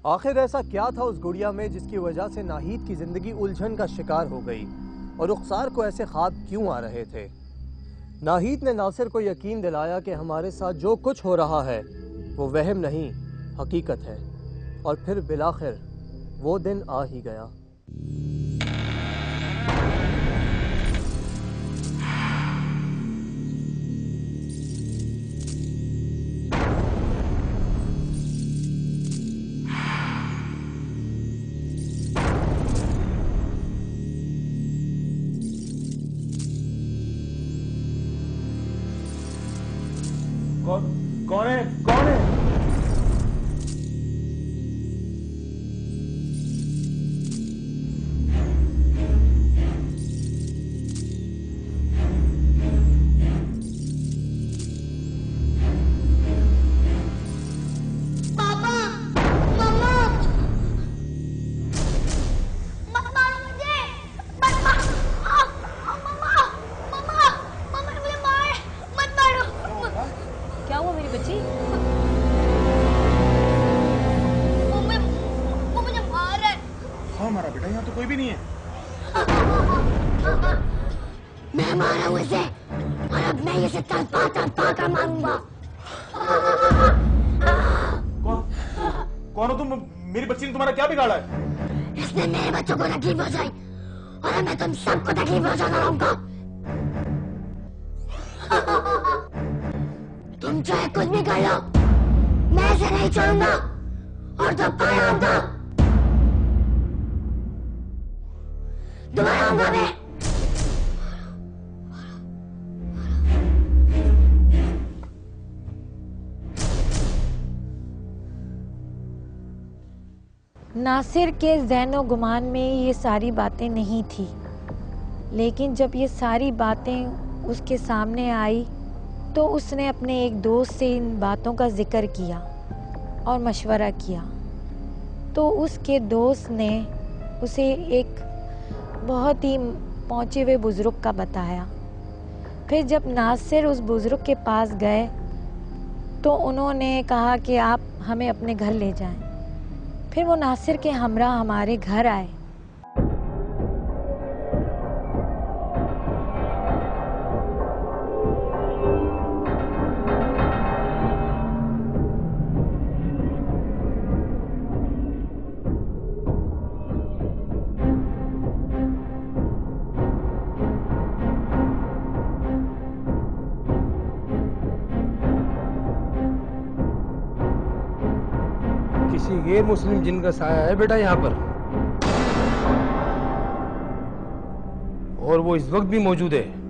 आखिर ऐसा क्या था उस गुड़िया में जिसकी वजह से नाहिद की जिंदगी उलझन का शिकार हो गई और रुखसार को ऐसे ख्वाब क्यों आ रहे थे? नाहिद ने नासिर को यकीन दिलाया कि हमारे साथ जो कुछ हो रहा है वो वहम नहीं, हकीकत है। और फिर बिलाखिर वो दिन आ ही गया। कौन है? कौन है? हमारा बेटा, यहाँ तो कोई भी नहीं है। मैं मारा हूँ इसे और अब मैं इसे तड़पा कर मारूंगा। कौन हो तुम? मेरी बच्ची ने तुम्हारा क्या बिगाड़ा है? इसने मेरे बच्चों को तकलीफ पहुंचाई और अब मैं तुम सबको तकलीफ पहुंचाता रहूंगा। तुम चाहे कुछ भी कर लो, मैं इसे नहीं छोड़ूंगा और जब पाया होगा दोबारा आऊंगा मैं। नासिर के ज़हनो गुमान में ये सारी बातें नहीं थी, लेकिन जब ये सारी बातें उसके सामने आई तो उसने अपने एक दोस्त से इन बातों का जिक्र किया और मशवरा किया। तो उसके दोस्त ने उसे एक बहुत ही पहुँचे हुए बुज़ुर्ग का बताया। फिर जब नासिर उस बुज़ुर्ग के पास गए तो उन्होंने कहा कि आप हमें अपने घर ले जाएं। फिर वो नासिर के हमरा हमारे घर आए। किसी गैर मुस्लिम जिन का साया है बेटा यहाँ पर, और वो इस वक्त भी मौजूद है।